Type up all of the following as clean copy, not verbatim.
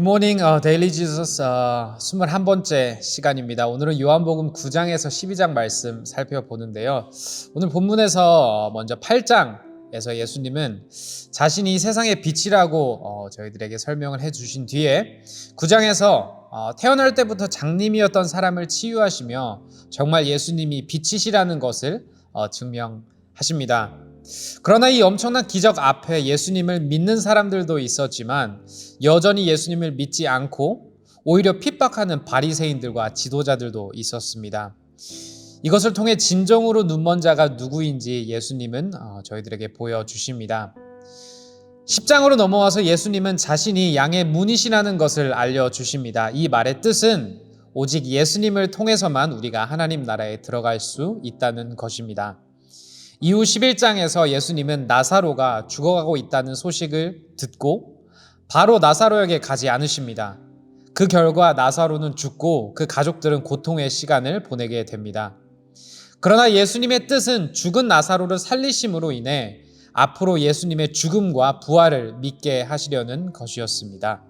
굿모닝 데일리 지저스 21번째 시간입니다. 오늘은 요한복음 9장에서 12장 말씀 살펴보는데요. 오늘 본문에서 먼저 8장에서 예수님은 자신이 세상의 빛이라고 저희들에게 설명을 해주신 뒤에 9장에서 태어날 때부터 장님이었던 사람을 치유하시며 정말 예수님이 빛이시라는 것을 증명하십니다. 그러나 이 엄청난 기적 앞에 예수님을 믿는 사람들도 있었지만 여전히 예수님을 믿지 않고 오히려 핍박하는 바리새인들과 지도자들도 있었습니다. 이것을 통해 진정으로 눈먼 자가 누구인지 예수님은 저희들에게 보여주십니다. 10장으로 넘어와서 예수님은 자신이 양의 문이시라는 것을 알려주십니다. 이 말의 뜻은 오직 예수님을 통해서만 우리가 하나님 나라에 들어갈 수 있다는 것입니다. 이후 11장에서 예수님은 나사로가 죽어가고 있다는 소식을 듣고 바로 나사로에게 가지 않으십니다. 그 결과 나사로는 죽고 그 가족들은 고통의 시간을 보내게 됩니다. 그러나 예수님의 뜻은 죽은 나사로를 살리심으로 인해 앞으로 예수님의 죽음과 부활을 믿게 하시려는 것이었습니다.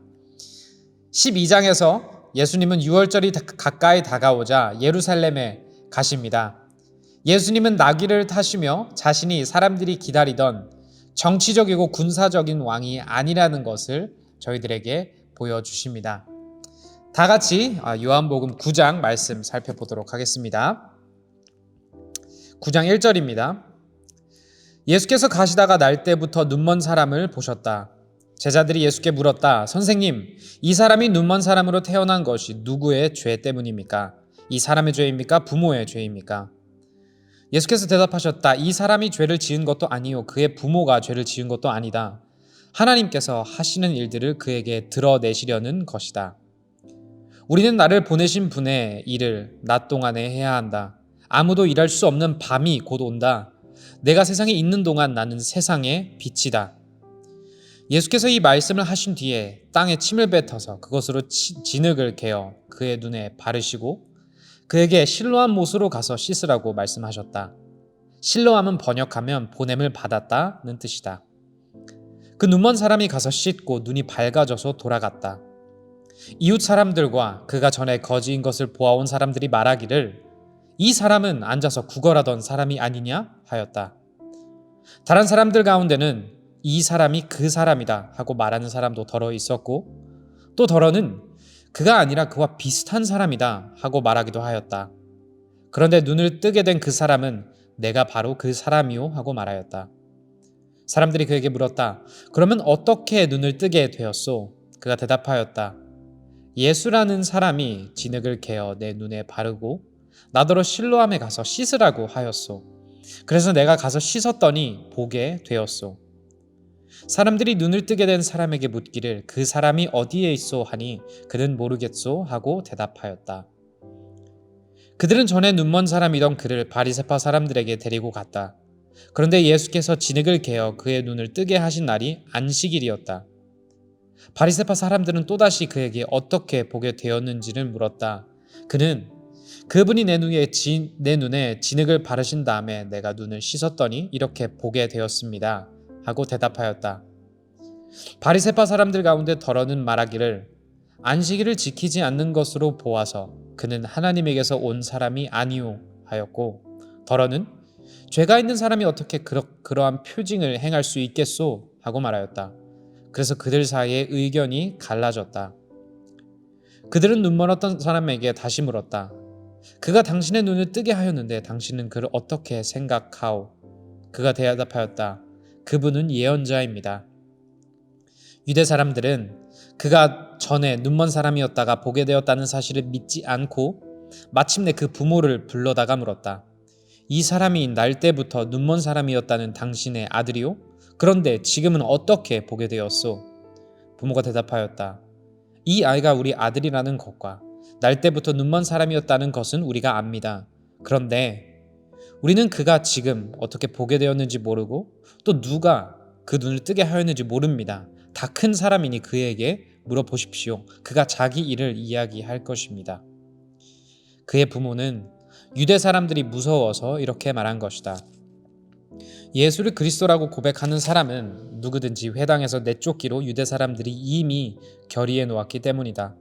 12장에서 예수님은 유월절이 가까이 다가오자 예루살렘에 가십니다. 예수님은 나귀를 타시며 자신이 사람들이 기다리던 정치적이고 군사적인 왕이 아니라는 것을 저희들에게 보여주십니다. 다 같이 요한복음 9장 말씀 살펴보도록 하겠습니다. 9장 1절입니다. 예수께서 가시다가 날 때부터 눈먼 사람을 보셨다. 제자들이 예수께 물었다. 선생님, 이 사람이 눈먼 사람으로 태어난 것이 누구의 죄 때문입니까? 이 사람의 죄입니까? 부모의 죄입니까? 예수께서 대답하셨다. 이 사람이 죄를 지은 것도 아니요 그의 부모가 죄를 지은 것도 아니다. 하나님께서 하시는 일들을 그에게 드러내시려는 것이다. 우리는 나를 보내신 분의 일을 낮 동안에 해야 한다. 아무도 일할 수 없는 밤이 곧 온다. 내가 세상에 있는 동안 나는 세상의 빛이다. 예수께서 이 말씀을 하신 뒤에 땅에 침을 뱉어서 그것으로 진흙을 개어 그의 눈에 바르시고 그에게 실로암 못으로 가서 씻으라고 말씀하셨다. 실로암은 번역하면 보냄을 받았다는 뜻이다. 그 눈먼 사람이 가서 씻고 눈이 밝아져서 돌아갔다. 이웃 사람들과 그가 전에 거지인 것을 보아온 사람들이 말하기를 이 사람은 앉아서 구걸하던 사람이 아니냐 하였다. 다른 사람들 가운데는 이 사람이 그 사람이다 하고 말하는 사람도 더러 있었고 또 더러는 그가 아니라 그와 비슷한 사람이다 하고 말하기도 하였다. 그런데 눈을 뜨게 된 그 사람은 내가 바로 그 사람이요 하고 말하였다. 사람들이 그에게 물었다. 그러면 어떻게 눈을 뜨게 되었소? 그가 대답하였다. 예수라는 사람이 진흙을 개어 내 눈에 바르고 나더러 실로암에 가서 씻으라고 하였소. 그래서 내가 가서 씻었더니 보게 되었소. 사람들이 눈을 뜨게 된 사람에게 묻기를 그 사람이 어디에 있소 하니 그는 모르겠소 하고 대답하였다. 그들은 전에 눈먼 사람이던 그를 바리새파 사람들에게 데리고 갔다. 그런데 예수께서 진흙을 개어 그의 눈을 뜨게 하신 날이 안식일이었다. 바리새파 사람들은 또다시 그에게 어떻게 보게 되었는지를 물었다. 그는 그분이 내 눈에 진흙을 바르신 다음에 내가 눈을 씻었더니 이렇게 보게 되었습니다 하고 대답하였다. 바리새파 사람들 가운데 더러는 말하기를 안식일을 지키지 않는 것으로 보아서 그는 하나님에게서 온 사람이 아니오 하였고 더러는 죄가 있는 사람이 어떻게 그러한 표징을 행할 수 있겠소 하고 말하였다. 그래서 그들 사이에 의견이 갈라졌다. 그들은 눈멀었던 사람에게 다시 물었다. 그가 당신의 눈을 뜨게 하였는데 당신은 그를 어떻게 생각하오? 그가 대답하였다. 그분은 예언자입니다. 유대 사람들은 그가 전에 눈먼 사람이었다가 보게 되었다는 사실을 믿지 않고 마침내 그 부모를 불러다가 물었다. 이 사람이 날 때부터 눈먼 사람이었다는 당신의 아들이요? 그런데 지금은 어떻게 보게 되었소? 부모가 대답하였다. 이 아이가 우리 아들이라는 것과 날 때부터 눈먼 사람이었다는 것은 우리가 압니다. 그런데 우리는 그가 지금 어떻게 보게 되었는지 모르고 또 누가 그 눈을 뜨게 하였는지 모릅니다. 다 큰 사람이니 그에게 물어보십시오. 그가 자기 일을 이야기할 것입니다. 그의 부모는 유대 사람들이 무서워서 이렇게 말한 것이다. 예수를 그리스도라고 고백하는 사람은 누구든지 회당에서 내쫓기로 유대 사람들이 이미 결의해 놓았기 때문이다.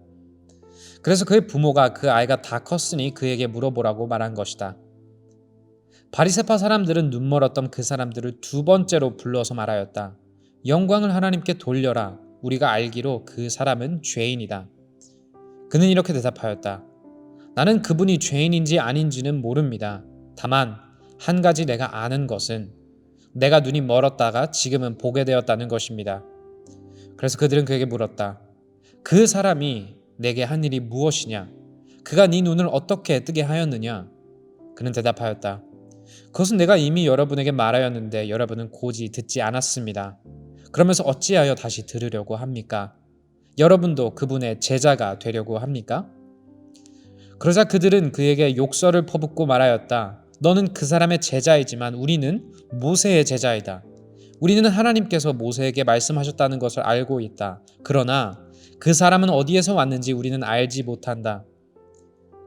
그래서 그의 부모가 그 아이가 다 컸으니 그에게 물어보라고 말한 것이다. 바리새파 사람들은 눈멀었던 그 사람들을 두 번째로 불러서 말하였다. 영광을 하나님께 돌려라. 우리가 알기로 그 사람은 죄인이다. 그는 이렇게 대답하였다. 나는 그분이 죄인인지 아닌지는 모릅니다. 다만 한 가지 내가 아는 것은 내가 눈이 멀었다가 지금은 보게 되었다는 것입니다. 그래서 그들은 그에게 물었다. 그 사람이 내게 한 일이 무엇이냐? 그가 네 눈을 어떻게 뜨게 하였느냐? 그는 대답하였다. 그것은 내가 이미 여러분에게 말하였는데 여러분은 고지 듣지 않았습니다. 그러면서 어찌하여 다시 들으려고 합니까? 여러분도 그분의 제자가 되려고 합니까? 그러자 그들은 그에게 욕설을 퍼붓고 말하였다. 너는 그 사람의 제자이지만 우리는 모세의 제자이다. 우리는 하나님께서 모세에게 말씀하셨다는 것을 알고 있다. 그러나 그 사람은 어디에서 왔는지 우리는 알지 못한다.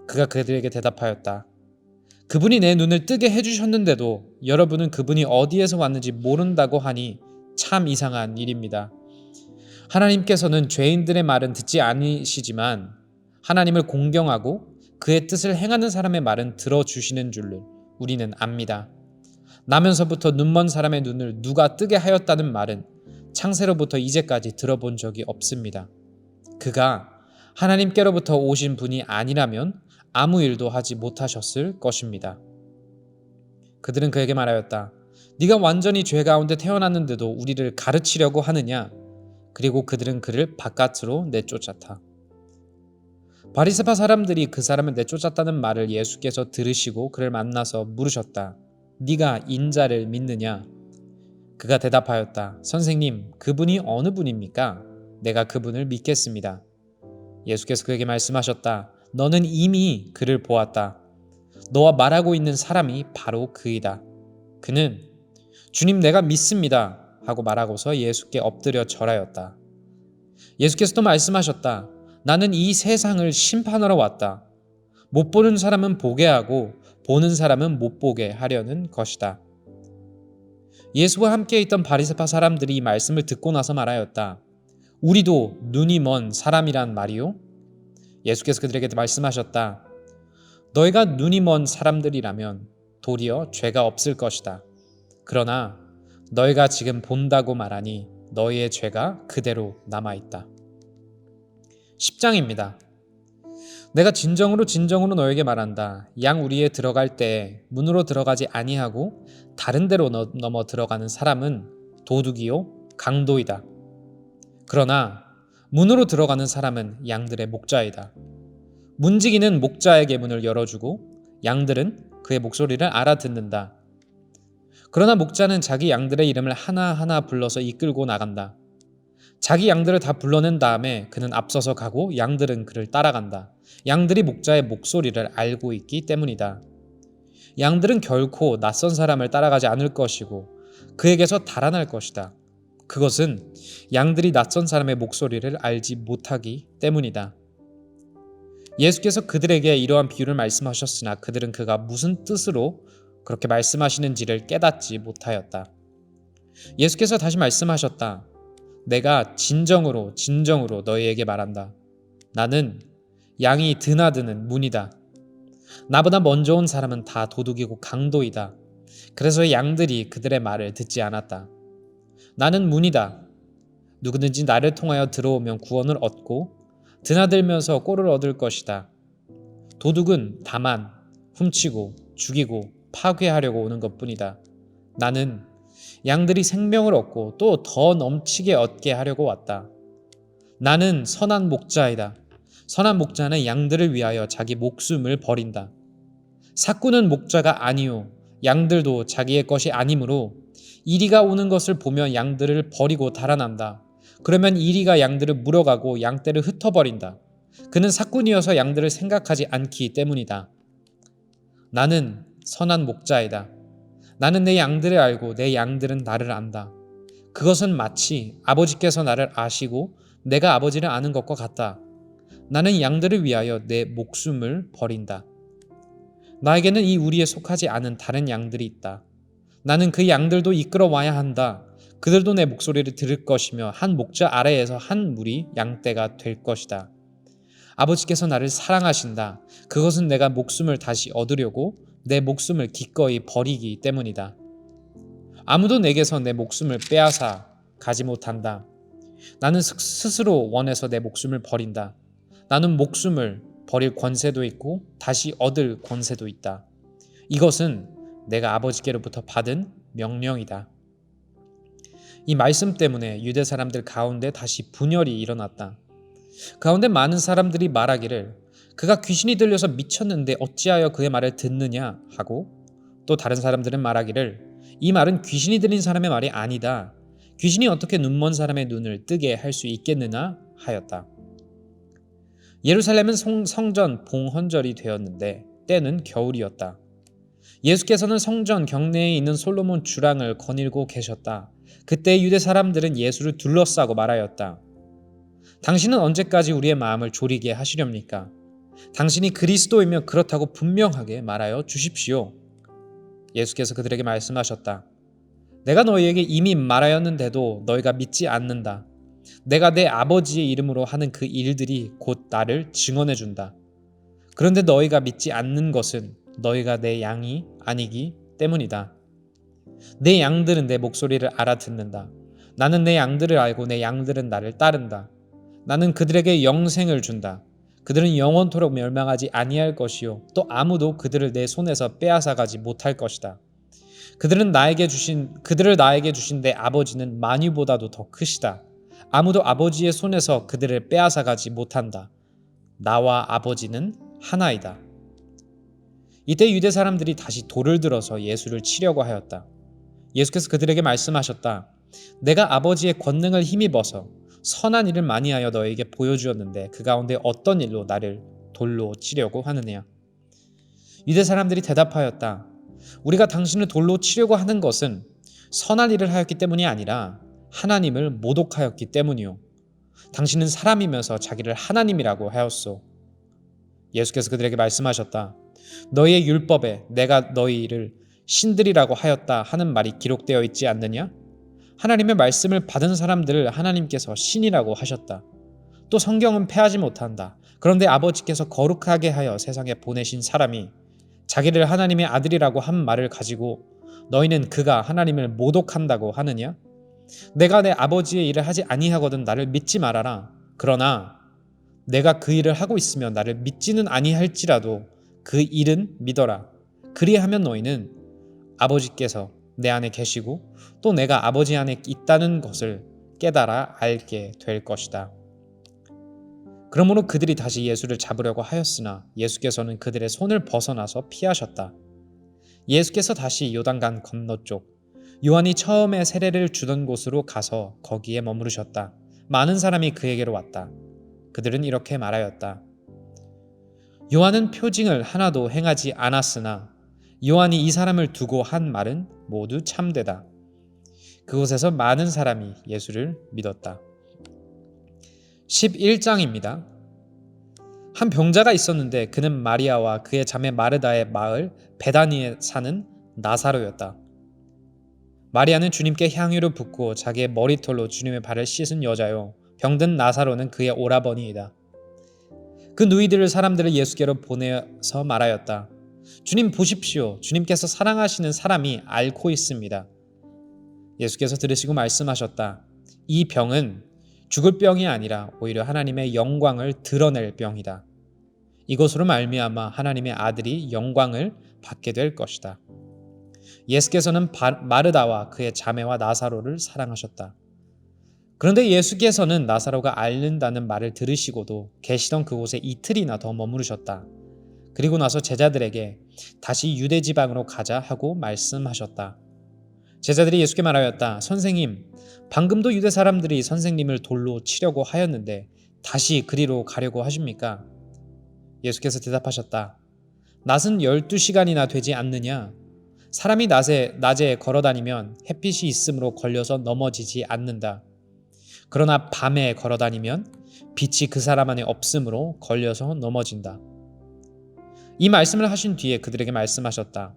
그가 그들에게 대답하였다. 그분이 내 눈을 뜨게 해주셨는데도 여러분은 그분이 어디에서 왔는지 모른다고 하니 참 이상한 일입니다. 하나님께서는 죄인들의 말은 듣지 않으시지만 하나님을 공경하고 그의 뜻을 행하는 사람의 말은 들어주시는 줄을 우리는 압니다. 나면서부터 눈먼 사람의 눈을 누가 뜨게 하였다는 말은 창세로부터 이제까지 들어본 적이 없습니다. 그가 하나님께로부터 오신 분이 아니라면 아무 일도 하지 못하셨을 것입니다. 그들은 그에게 말하였다. 네가 완전히 죄 가운데 태어났는데도 우리를 가르치려고 하느냐? 그리고 그들은 그를 바깥으로 내쫓았다. 바리새파 사람들이 그 사람을 내쫓았다는 말을 예수께서 들으시고 그를 만나서 물으셨다. 네가 인자를 믿느냐? 그가 대답하였다. 선생님, 그분이 어느 분입니까? 내가 그분을 믿겠습니다. 예수께서 그에게 말씀하셨다. 너는 이미 그를 보았다. 너와 말하고 있는 사람이 바로 그이다. 그는 주님 내가 믿습니다 하고 말하고서 예수께 엎드려 절하였다. 예수께서 또 말씀하셨다. 나는 이 세상을 심판하러 왔다. 못 보는 사람은 보게 하고 보는 사람은 못 보게 하려는 것이다. 예수와 함께 있던 바리새파 사람들이 이 말씀을 듣고 나서 말하였다. 우리도 눈이 먼 사람이란 말이요? 예수께서 그들에게 말씀하셨다. 너희가 눈이 먼 사람들이라면 도리어 죄가 없을 것이다. 그러나 너희가 지금 본다고 말하니 너희의 죄가 그대로 남아있다. 10장입니다. 내가 진정으로 너에게 말한다. 양 우리에 들어갈 때 문으로 들어가지 아니하고 다른 데로 넘어 들어가는 사람은 도둑이요 강도이다. 그러나 문으로 들어가는 사람은 양들의 목자이다. 문지기는 목자에게 문을 열어주고 양들은 그의 목소리를 알아듣는다. 그러나 목자는 자기 양들의 이름을 하나하나 불러서 이끌고 나간다. 자기 양들을 다 불러낸 다음에 그는 앞서서 가고 양들은 그를 따라간다. 양들이 목자의 목소리를 알고 있기 때문이다. 양들은 결코 낯선 사람을 따라가지 않을 것이고 그에게서 달아날 것이다. 그것은 양들이 낯선 사람의 목소리를 알지 못하기 때문이다. 예수께서 그들에게 이러한 비유를 말씀하셨으나 그들은 그가 무슨 뜻으로 그렇게 말씀하시는지를 깨닫지 못하였다. 예수께서 다시 말씀하셨다. 내가 진정으로 너희에게 말한다. 나는 양이 드나드는 문이다. 나보다 먼저 온 사람은 다 도둑이고 강도이다. 그래서 양들이 그들의 말을 듣지 않았다. 나는 문이다. 누구든지 나를 통하여 들어오면 구원을 얻고 드나들면서 꼴을 얻을 것이다. 도둑은 다만 훔치고 죽이고 파괴하려고 오는 것뿐이다. 나는 양들이 생명을 얻고 또 더 넘치게 얻게 하려고 왔다. 나는 선한 목자이다. 선한 목자는 양들을 위하여 자기 목숨을 버린다. 삭구는 목자가 아니요 양들도 자기의 것이 아니므로 이리가 오는 것을 보면 양들을 버리고 달아난다. 그러면 이리가 양들을 물어가고 양떼를 흩어버린다. 그는 삭군이어서 양들을 생각하지 않기 때문이다. 나는 선한 목자이다. 나는 내 양들을 알고 내 양들은 나를 안다. 그것은 마치 아버지께서 나를 아시고 내가 아버지를 아는 것과 같다. 나는 양들을 위하여 내 목숨을 버린다. 나에게는 이 우리에 속하지 않은 다른 양들이 있다. 나는 그 양들도 이끌어와야 한다. 그들도 내 목소리를 들을 것이며 한 목자 아래에서 한 무리 양떼가 될 것이다. 아버지께서 나를 사랑하신다. 그것은 내가 목숨을 다시 얻으려고 내 목숨을 기꺼이 버리기 때문이다. 아무도 내게서 내 목숨을 빼앗아 가지 못한다. 나는 스스로 원해서 내 목숨을 버린다. 나는 목숨을 버릴 권세도 있고 다시 얻을 권세도 있다. 이것은 내가 아버지께로부터 받은 명령이다. 이 말씀 때문에 유대 사람들 가운데 다시 분열이 일어났다. 가운데 많은 사람들이 말하기를 그가 귀신이 들려서 미쳤는데 어찌하여 그의 말을 듣느냐 하고, 또 다른 사람들은 말하기를 이 말은 귀신이 들린 사람의 말이 아니다. 귀신이 어떻게 눈먼 사람의 눈을 뜨게 할 수 있겠느냐 하였다. 예루살렘은 성전 봉헌절이 되었는데 때는 겨울이었다. 예수께서는 성전 경내에 있는 솔로몬 주랑을 거닐고 계셨다. 그때 유대 사람들은 예수를 둘러싸고 말하였다. 당신은 언제까지 우리의 마음을 졸이게 하시렵니까? 당신이 그리스도이면 그렇다고 분명하게 말하여 주십시오. 예수께서 그들에게 말씀하셨다. 내가 너희에게 이미 말하였는데도 너희가 믿지 않는다. 내가 내 아버지의 이름으로 하는 그 일들이 곧 나를 증언해 준다. 그런데 너희가 믿지 않는 것은 너희가 내 양이 아니기 때문이다. 내 양들은 내 목소리를 알아듣는다. 나는 내 양들을 알고 내 양들은 나를 따른다. 나는 그들에게 영생을 준다. 그들은 영원토록 멸망하지 아니할 것이요 또 아무도 그들을 내 손에서 빼앗아가지 못할 것이다. 그들을 나에게 주신 내 아버지는 만유보다도 더 크시다. 아무도 아버지의 손에서 그들을 빼앗아가지 못한다. 나와 아버지는 하나이다. 이때 유대 사람들이 다시 돌을 들어서 예수를 치려고 하였다. 예수께서 그들에게 말씀하셨다. 내가 아버지의 권능을 힘입어서 선한 일을 많이 하여 너에게 보여주었는데 그 가운데 어떤 일로 나를 돌로 치려고 하느냐? 유대 사람들이 대답하였다. 우리가 당신을 돌로 치려고 하는 것은 선한 일을 하였기 때문이 아니라 하나님을 모독하였기 때문이요. 당신은 사람이면서 자기를 하나님이라고 하였소. 예수께서 그들에게 말씀하셨다. 너희의 율법에 내가 너희를 신들이라고 하였다 하는 말이 기록되어 있지 않느냐? 하나님의 말씀을 받은 사람들을 하나님께서 신이라고 하셨다. 또 성경은 패하지 못한다. 그런데 아버지께서 거룩하게 하여 세상에 보내신 사람이 자기를 하나님의 아들이라고 한 말을 가지고 너희는 그가 하나님을 모독한다고 하느냐? 내가 내 아버지의 일을 하지 아니하거든 나를 믿지 말아라. 그러나 내가 그 일을 하고 있으면 나를 믿지는 아니할지라도 그 일은 믿어라. 그리하면 너희는 아버지께서 내 안에 계시고 또 내가 아버지 안에 있다는 것을 깨달아 알게 될 것이다. 그러므로 그들이 다시 예수를 잡으려고 하였으나 예수께서는 그들의 손을 벗어나서 피하셨다. 예수께서 다시 요단강 건너쪽 요한이 처음에 세례를 주던 곳으로 가서 거기에 머무르셨다. 많은 사람이 그에게로 왔다. 그들은 이렇게 말하였다. 요한은 표징을 하나도 행하지 않았으나 요한이 이 사람을 두고 한 말은 모두 참되다. 그곳에서 많은 사람이 예수를 믿었다. 11장입니다. 한 병자가 있었는데 그는 마리아와 그의 자매 마르다의 마을 베다니에 사는 나사로였다. 마리아는 주님께 향유를 붓고 자기의 머리털로 주님의 발을 씻은 여자요. 병든 나사로는 그의 오라버니이다. 그 누이들을 사람들을 예수께로 보내서 말하였다. 주님 보십시오. 주님께서 사랑하시는 사람이 앓고 있습니다. 예수께서 들으시고 말씀하셨다. 이 병은 죽을 병이 아니라 오히려 하나님의 영광을 드러낼 병이다. 이것으로 말미암아 하나님의 아들이 영광을 받게 될 것이다. 예수께서는 마르다와 그의 자매와 나사로를 사랑하셨다. 그런데 예수께서는 나사로가 앓는다는 말을 들으시고도 계시던 그곳에 이틀이나 더 머무르셨다. 그리고 나서 제자들에게 다시 유대 지방으로 가자 하고 말씀하셨다. 제자들이 예수께 말하였다. 선생님, 방금도 유대 사람들이 선생님을 돌로 치려고 하였는데 다시 그리로 가려고 하십니까? 예수께서 대답하셨다. 낮은 12시간이나 되지 않느냐? 사람이 낮에 걸어다니면 햇빛이 있으므로 걸려서 넘어지지 않는다. 그러나 밤에 걸어다니면 빛이 그 사람 안에 없으므로 걸려서 넘어진다. 이 말씀을 하신 뒤에 그들에게 말씀하셨다.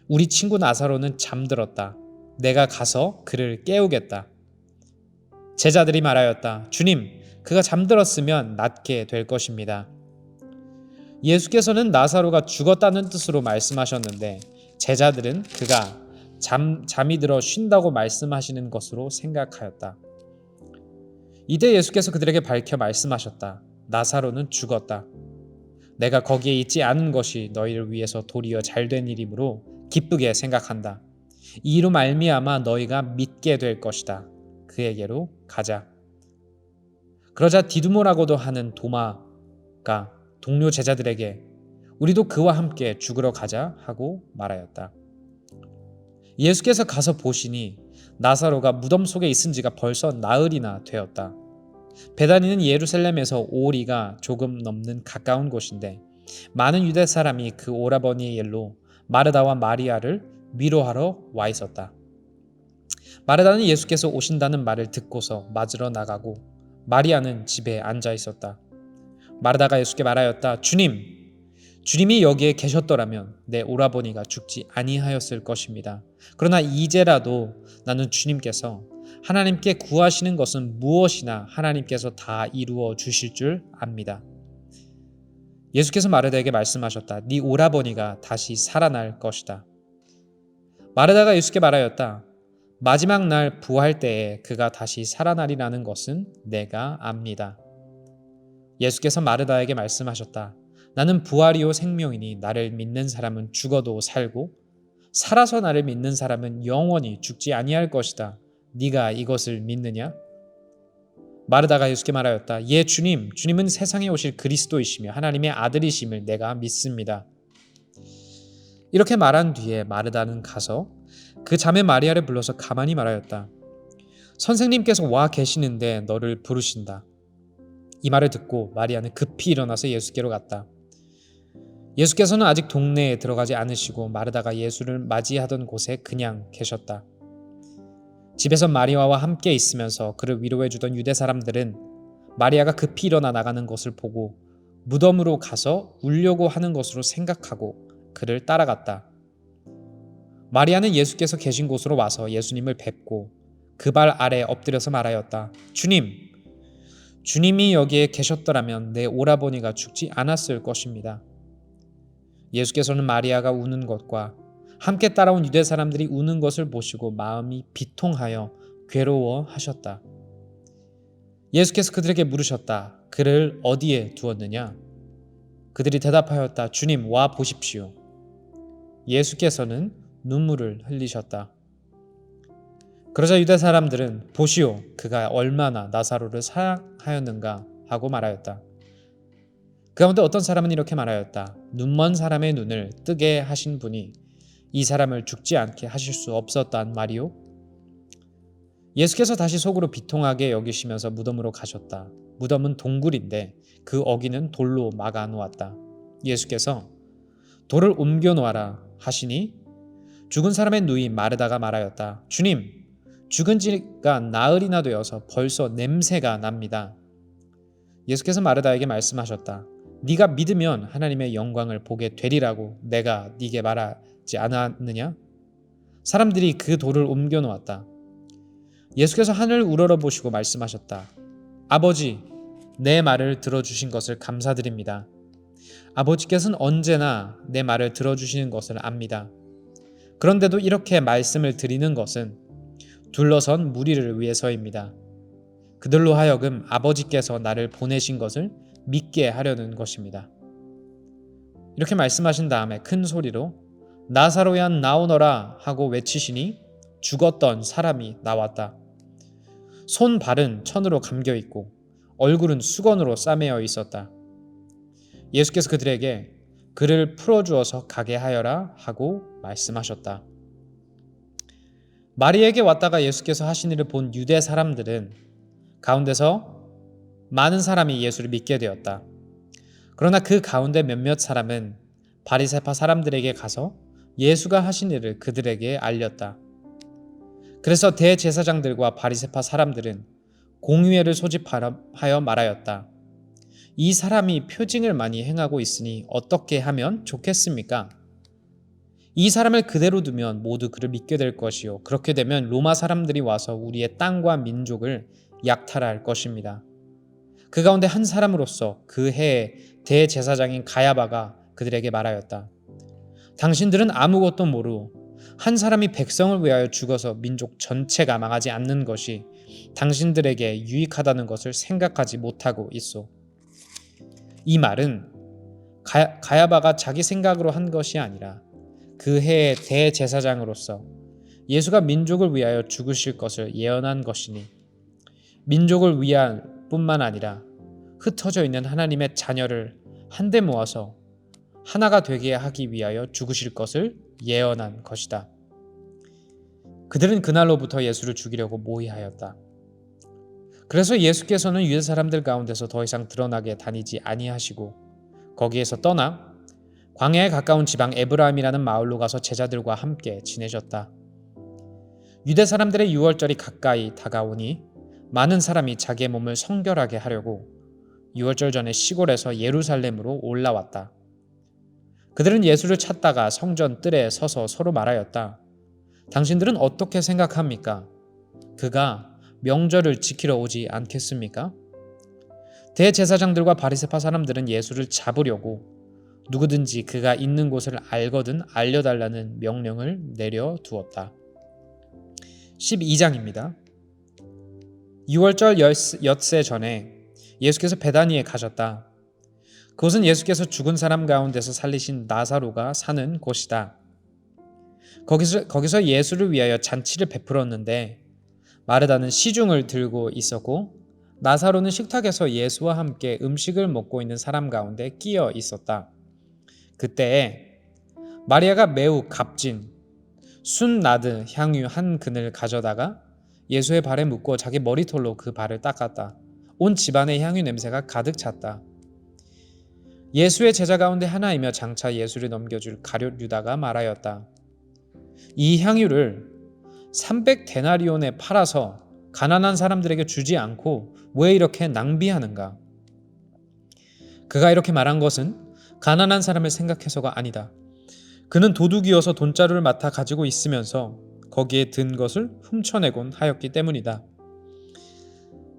우리 친구 나사로는 잠들었다. 내가 가서 그를 깨우겠다. 제자들이 말하였다. 주님, 그가 잠들었으면 낫게 될 것입니다. 예수께서는 나사로가 죽었다는 뜻으로 말씀하셨는데 제자들은 그가 잠이 들어 쉰다고 말씀하시는 것으로 생각하였다. 이때 예수께서 그들에게 밝혀 말씀하셨다. 나사로는 죽었다. 내가 거기에 있지 않은 것이 너희를 위해서 도리어 잘된 일이므로 기쁘게 생각한다. 이로 말미암아 너희가 믿게 될 것이다. 그에게로 가자. 그러자 디두모라고도 하는 도마가 동료 제자들에게 우리도 그와 함께 죽으러 가자 하고 말하였다. 예수께서 가서 보시니 나사로가 무덤 속에 있은 지가 벌써 나흘이나 되었다. 베다니는 예루살렘에서 5리가 조금 넘는 가까운 곳인데 많은 유대 사람이 그 오라버니의 일로 마르다와 마리아를 위로하러 와 있었다. 마르다는 예수께서 오신다는 말을 듣고서 맞으러 나가고 마리아는 집에 앉아 있었다. 마르다가 예수께 말하였다. 주님이 여기에 계셨더라면 내 오라버니가 죽지 아니하였을 것입니다. 그러나 이제라도 나는 주님께서 하나님께 구하시는 것은 무엇이나 하나님께서 다 이루어 주실 줄 압니다. 예수께서 마르다에게 말씀하셨다. 네 오라버니가 다시 살아날 것이다. 마르다가 예수께 말하였다. 마지막 날 부활 때에 그가 다시 살아나리라는 것은 내가 압니다. 예수께서 마르다에게 말씀하셨다. 나는 부활이요 생명이니 나를 믿는 사람은 죽어도 살고 살아서 나를 믿는 사람은 영원히 죽지 아니할 것이다. 네가 이것을 믿느냐? 마르다가 예수께 말하였다. 예 주님은 세상에 오실 그리스도이시며 하나님의 아들이심을 내가 믿습니다. 이렇게 말한 뒤에 마르다는 가서 그 자매 마리아를 불러서 가만히 말하였다. 선생님께서 와 계시는데 너를 부르신다. 이 말을 듣고 마리아는 급히 일어나서 예수께로 갔다. 예수께서는 아직 동네에 들어가지 않으시고 마르다가 예수를 맞이하던 곳에 그냥 계셨다. 집에서 마리아와 함께 있으면서 그를 위로해 주던 유대 사람들은 마리아가 급히 일어나 나가는 것을 보고 무덤으로 가서 울려고 하는 것으로 생각하고 그를 따라갔다. 마리아는 예수께서 계신 곳으로 와서 예수님을 뵙고 그 발 아래 엎드려서 말하였다. 주님이 여기에 계셨더라면 내 오라버니가 죽지 않았을 것입니다. 예수께서는 마리아가 우는 것과 함께 따라온 유대 사람들이 우는 것을 보시고 마음이 비통하여 괴로워하셨다. 예수께서 그들에게 물으셨다. 그를 어디에 두었느냐? 그들이 대답하였다. 주님, 와 보십시오. 예수께서는 눈물을 흘리셨다. 그러자 유대 사람들은 보시오, 그가 얼마나 나사로를 사랑하였는가 하고 말하였다. 그 가운데 어떤 사람은 이렇게 말하였다. 눈먼 사람의 눈을 뜨게 하신 분이 이 사람을 죽지 않게 하실 수 없었단 말이오? 예수께서 다시 속으로 비통하게 여기시면서 무덤으로 가셨다. 무덤은 동굴인데 그 어귀는 돌로 막아 놓았다. 예수께서 돌을 옮겨 놓아라 하시니 죽은 사람의 누이 마르다가 말하였다. 주님, 죽은 지가 나흘이나 되어서 벌써 냄새가 납니다. 예수께서 마르다에게 말씀하셨다. 네가 믿으면 하나님의 영광을 보게 되리라고 내가 네게 말하지 않았느냐? 사람들이 그 돌을 옮겨 놓았다. 예수께서 하늘을 우러러보시고 말씀하셨다. 아버지, 내 말을 들어주신 것을 감사드립니다. 아버지께서는 언제나 내 말을 들어주시는 것을 압니다. 그런데도 이렇게 말씀을 드리는 것은 둘러선 무리를 위해서입니다. 그들로 하여금 아버지께서 나를 보내신 것을 믿게 하려는 것입니다. 이렇게 말씀하신 다음에 큰 소리로 나사로야 나오너라 하고 외치시니 죽었던 사람이 나왔다. 손 발은 천으로 감겨 있고 얼굴은 수건으로 싸매어 있었다. 예수께서 그들에게 그를 풀어주어서 가게 하여라 하고 말씀하셨다. 마리에게 왔다가 예수께서 하신 일을 본 유대 사람들은 가운데서 많은 사람이 예수를 믿게 되었다. 그러나 그 가운데 몇몇 사람은 바리새파 사람들에게 가서 예수가 하신 일을 그들에게 알렸다. 그래서 대제사장들과 바리새파 사람들은 공의회를 소집하여 말하였다. 이 사람이 표징을 많이 행하고 있으니 어떻게 하면 좋겠습니까? 이 사람을 그대로 두면 모두 그를 믿게 될 것이요. 그렇게 되면 로마 사람들이 와서 우리의 땅과 민족을 약탈할 것입니다. 그 가운데 한 사람으로서 그 해의 대제사장인 가야바가 그들에게 말하였다. 당신들은 아무것도 모르고 한 사람이 백성을 위하여 죽어서 민족 전체가 망하지 않는 것이 당신들에게 유익하다는 것을 생각하지 못하고 있소. 이 말은 가야바가 자기 생각으로 한 것이 아니라 그 해의 대제사장으로서 예수가 민족을 위하여 죽으실 것을 예언한 것이니 민족을 위한 뿐만 아니라 흩어져 있는 하나님의 자녀를 한데 모아서 하나가 되게 하기 위하여 죽으실 것을 예언한 것이다. 그들은 그날로부터 예수를 죽이려고 모의하였다. 그래서 예수께서는 유대 사람들 가운데서 더 이상 드러나게 다니지 아니하시고 거기에서 떠나 광야에 가까운 지방 에브라임이라는 마을로 가서 제자들과 함께 지내셨다. 유대 사람들의 유월절이 가까이 다가오니 많은 사람이 자기의 몸을 성결하게 하려고 유월절 전에 시골에서 예루살렘으로 올라왔다. 그들은 예수를 찾다가 성전 뜰에 서서 서로 말하였다. 당신들은 어떻게 생각합니까? 그가 명절을 지키러 오지 않겠습니까? 대제사장들과 바리새파 사람들은 예수를 잡으려고 누구든지 그가 있는 곳을 알거든 알려달라는 명령을 내려두었다. 12장입니다. 6월절 엿새 전에 예수께서 베다니에 가셨다. 그곳은 예수께서 죽은 사람 가운데서 살리신 나사로가 사는 곳이다. 거기서 예수를 위하여 잔치를 베풀었는데 마르다는 시중을 들고 있었고 나사로는 식탁에서 예수와 함께 음식을 먹고 있는 사람 가운데 끼어 있었다. 그때에 마리아가 매우 값진 순나드 향유 한 근을 가져다가 예수의 발에 묻고 자기 머리털로 그 발을 닦았다. 온 집안의 향유 냄새가 가득 찼다. 예수의 제자 가운데 하나이며 장차 예수를 넘겨줄 가룟 유다가 말하였다. 이 향유를 300데나리온에 팔아서 가난한 사람들에게 주지 않고 왜 이렇게 낭비하는가? 그가 이렇게 말한 것은 가난한 사람을 생각해서가 아니다. 그는 도둑이어서 돈자루를 맡아 가지고 있으면서 거기에 든 것을 훔쳐내곤 하였기 때문이다.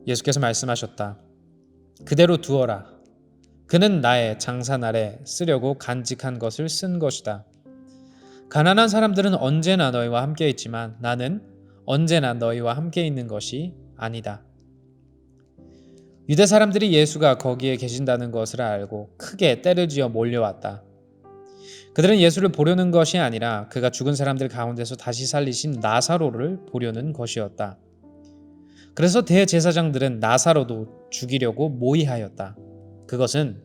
예수께서 말씀하셨다. 그대로 두어라. 그는 나의 장사날에 쓰려고 간직한 것을 쓴 것이다. 가난한 사람들은 언제나 너희와 함께 있지만 나는 언제나 너희와 함께 있는 것이 아니다. 유대 사람들이 예수가 거기에 계신다는 것을 알고 크게 떼를 지어 몰려왔다. 그들은 예수를 보려는 것이 아니라 그가 죽은 사람들 가운데서 다시 살리신 나사로를 보려는 것이었다. 그래서 대제사장들은 나사로도 죽이려고 모의하였다. 그것은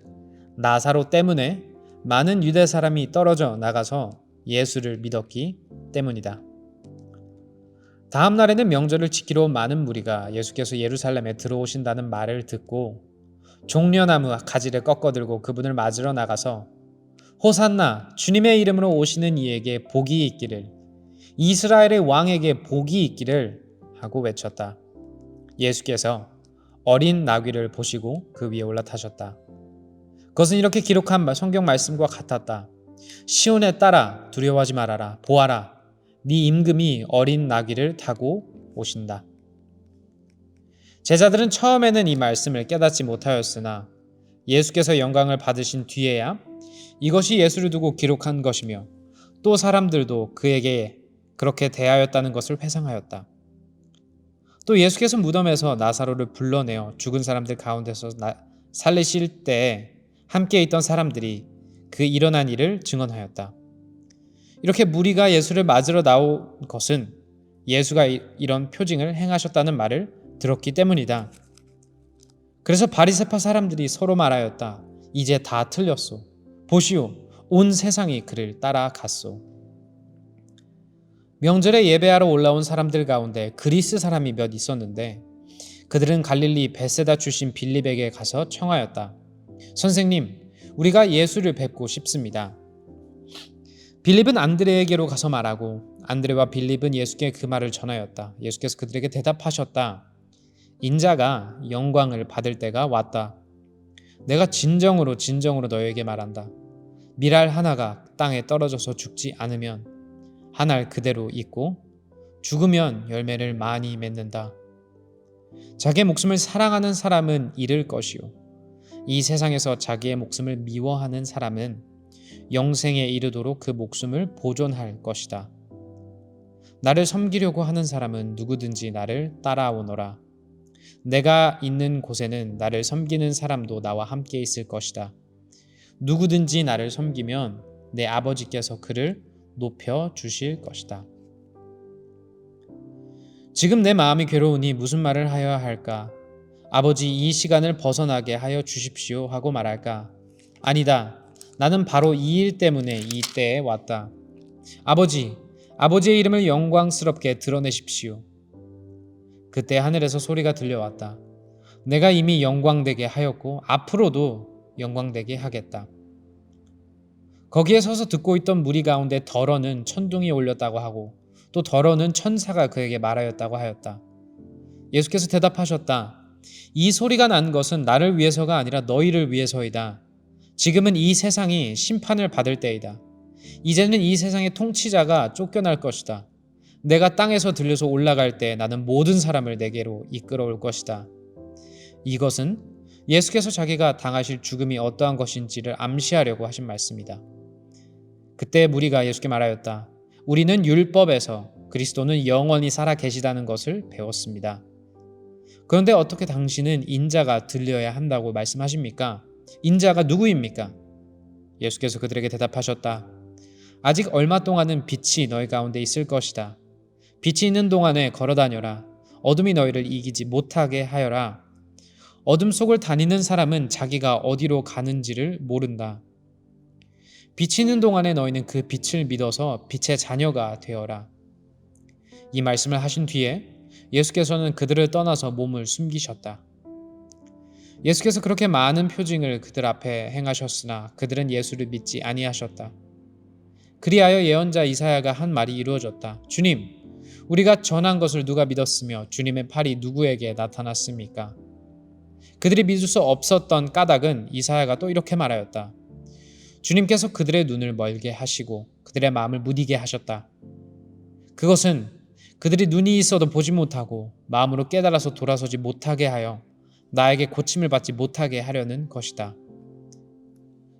나사로 때문에 많은 유대 사람이 떨어져 나가서 예수를 믿었기 때문이다. 다음 날에는 명절을 지키러 온 많은 무리가 예수께서 예루살렘에 들어오신다는 말을 듣고 종려나무 가지를 꺾어들고 그분을 맞으러 나가서 호산나 주님의 이름으로 오시는 이에게 복이 있기를 이스라엘의 왕에게 복이 있기를 하고 외쳤다. 예수께서 어린 나귀를 보시고 그 위에 올라타셨다. 그것은 이렇게 기록한 성경 말씀과 같았다. 시온의 딸아 두려워하지 말아라. 보아라 네 임금이 어린 나귀를 타고 오신다. 제자들은 처음에는 이 말씀을 깨닫지 못하였으나 예수께서 영광을 받으신 뒤에야 이것이 예수를 두고 기록한 것이며 또 사람들도 그에게 그렇게 대하였다는 것을 회상하였다. 또 예수께서 무덤에서 나사로를 불러내어 죽은 사람들 가운데서 살리실 때 함께 있던 사람들이 그 일어난 일을 증언하였다. 이렇게 무리가 예수를 맞으러 나온 것은 예수가 이런 표징을 행하셨다는 말을 들었기 때문이다. 그래서 바리새파 사람들이 서로 말하였다. 이제 다 틀렸소. 보시오, 온 세상이 그를 따라갔소. 명절에 예배하러 올라온 사람들 가운데 그리스 사람이 몇 있었는데 그들은 갈릴리 벳세다 출신 빌립에게 가서 청하였다. 선생님, 우리가 예수를 뵙고 싶습니다. 빌립은 안드레에게로 가서 말하고 안드레와 빌립은 예수께 그 말을 전하였다. 예수께서 그들에게 대답하셨다. 인자가 영광을 받을 때가 왔다. 내가 진정으로 너희에게 말한다. 밀알 하나가 땅에 떨어져서 죽지 않으면 한 알 그대로 있고 죽으면 열매를 많이 맺는다. 자기의 목숨을 사랑하는 사람은 잃을 것이요 이 세상에서 자기의 목숨을 미워하는 사람은 영생에 이르도록 그 목숨을 보존할 것이다. 나를 섬기려고 하는 사람은 누구든지 나를 따라오너라. 내가 있는 곳에는 나를 섬기는 사람도 나와 함께 있을 것이다. 누구든지 나를 섬기면 내 아버지께서 그를 높여 주실 것이다. 지금 내 마음이 괴로우니 무슨 말을 하여야 할까? 아버지, 이 시간을 벗어나게 하여 주십시오 하고 말할까? 아니다. 나는 바로 이 일 때문에 이 때에 왔다. 아버지, 아버지의 이름을 영광스럽게 드러내십시오. 그때 하늘에서 소리가 들려왔다. 내가 이미 영광되게 하였고 앞으로도 영광되게 하겠다. 거기에 서서 듣고 있던 무리 가운데 더러는 천둥이 울렸다고 하고 또 더러는 천사가 그에게 말하였다고 하였다. 예수께서 대답하셨다. 이 소리가 난 것은 나를 위해서가 아니라 너희를 위해서이다. 지금은 이 세상이 심판을 받을 때이다. 이제는 이 세상의 통치자가 쫓겨날 것이다. 내가 땅에서 들려서 올라갈 때 나는 모든 사람을 내게로 이끌어올 것이다. 이것은 예수께서 자기가 당하실 죽음이 어떠한 것인지를 암시하려고 하신 말씀이다. 그때 무리가 예수께 말하였다. 우리는 율법에서 그리스도는 영원히 살아 계시다는 것을 배웠습니다. 그런데 어떻게 당신은 인자가 들려야 한다고 말씀하십니까? 인자가 누구입니까? 예수께서 그들에게 대답하셨다. 아직 얼마 동안은 빛이 너희 가운데 있을 것이다. 빛이 있는 동안에 걸어다녀라. 어둠이 너희를 이기지 못하게 하여라. 어둠 속을 다니는 사람은 자기가 어디로 가는지를 모른다. 빛이 있는 동안에 너희는 그 빛을 믿어서 빛의 자녀가 되어라. 이 말씀을 하신 뒤에 예수께서는 그들을 떠나서 몸을 숨기셨다. 예수께서 그렇게 많은 표징을 그들 앞에 행하셨으나 그들은 예수를 믿지 아니하셨다. 그리하여 예언자 이사야가 한 말이 이루어졌다. 주님, 우리가 전한 것을 누가 믿었으며 주님의 팔이 누구에게 나타났습니까? 그들이 믿을 수 없었던 까닭은 이사야가 또 이렇게 말하였다. 주님께서 그들의 눈을 멀게 하시고 그들의 마음을 무디게 하셨다. 그것은 그들이 눈이 있어도 보지 못하고 마음으로 깨달아서 돌아서지 못하게 하여 나에게 고침을 받지 못하게 하려는 것이다.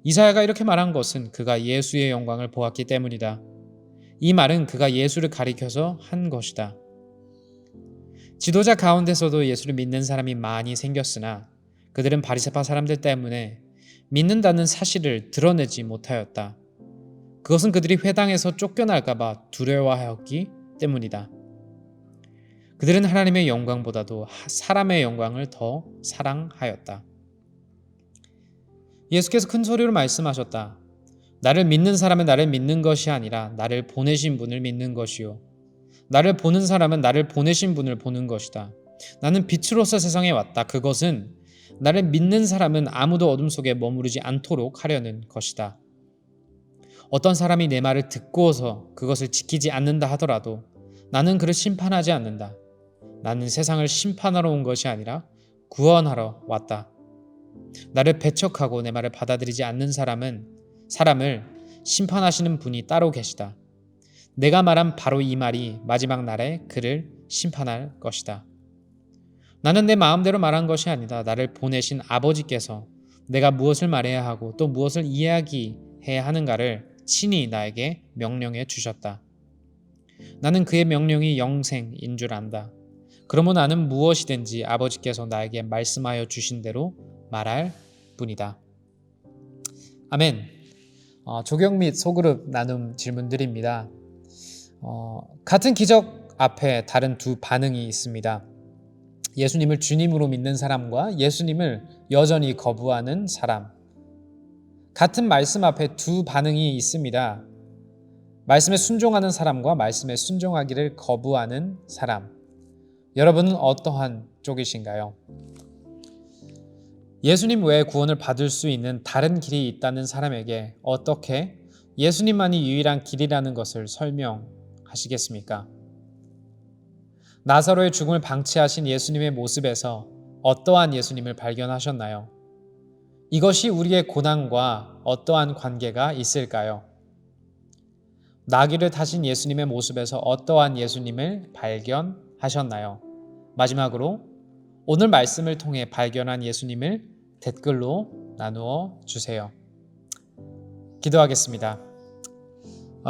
이사야가 이렇게 말한 것은 그가 예수의 영광을 보았기 때문이다. 이 말은 그가 예수를 가리켜서 한 것이다. 지도자 가운데서도 예수를 믿는 사람이 많이 생겼으나 그들은 바리새파 사람들 때문에 믿는다는 사실을 드러내지 못하였다. 그것은 그들이 회당에서 쫓겨날까 봐 두려워하였기 때문이다. 그들은 하나님의 영광보다도 사람의 영광을 더 사랑하였다. 예수께서 큰 소리로 말씀하셨다. 나를 믿는 사람은 나를 믿는 것이 아니라 나를 보내신 분을 믿는 것이요. 나를 보는 사람은 나를 보내신 분을 보는 것이다. 나는 빛으로서 세상에 왔다. 그것은 나를 믿는 사람은 아무도 어둠 속에 머무르지 않도록 하려는 것이다. 어떤 사람이 내 말을 듣고서 그것을 지키지 않는다 하더라도 나는 그를 심판하지 않는다. 나는 세상을 심판하러 온 것이 아니라 구원하러 왔다. 나를 배척하고 내 말을 받아들이지 않는 사람을 심판하시는 분이 따로 계시다. 내가 말한 바로 이 말이 마지막 날에 그를 심판할 것이다. 나는 내 마음대로 말한 것이 아니다. 나를 보내신 아버지께서 내가 무엇을 말해야 하고 또 무엇을 이야기해야 하는가를 친히 나에게 명령해 주셨다. 나는 그의 명령이 영생인 줄 안다. 그러므로 나는 무엇이든지 아버지께서 나에게 말씀하여 주신 대로 말할 뿐이다. 아멘. 조경 및 소그룹 나눔 질문드립니다. 같은 기적 앞에 다른 두 반응이 있습니다. 예수님을 주님으로 믿는 사람과 예수님을 여전히 거부하는 사람. 같은 말씀 앞에 두 반응이 있습니다. 말씀에 순종하는 사람과 말씀에 순종하기를 거부하는 사람. 여러분은 어떠한 쪽이신가요? 예수님 외에 구원을 받을 수 있는 다른 길이 있다는 사람에게 어떻게 예수님만이 유일한 길이라는 것을 설명하시겠습니까? 나사로의 죽음을 방치하신 예수님의 모습에서 어떠한 예수님을 발견하셨나요? 이것이 우리의 고난과 어떠한 관계가 있을까요? 나귀를 타신 예수님의 모습에서 어떠한 예수님을 발견하셨나요? 마지막으로 오늘 말씀을 통해 발견한 예수님을 댓글로 나누어 주세요. 기도하겠습니다.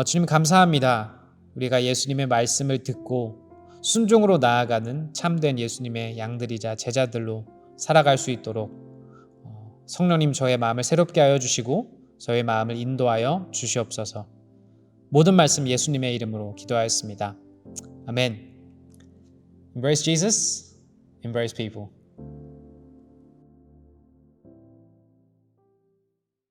주님 감사합니다. 우리가 예수님의 말씀을 듣고 순종으로 나아가는 참된 예수님의 양들이자 제자들로 살아갈 수 있도록 성령님 저의 마음을 새롭게 하여 주시고 저의 마음을 인도하여 주시옵소서. 모든 말씀 예수님의 이름으로 기도하였습니다. 아멘. Embrace Jesus, embrace people.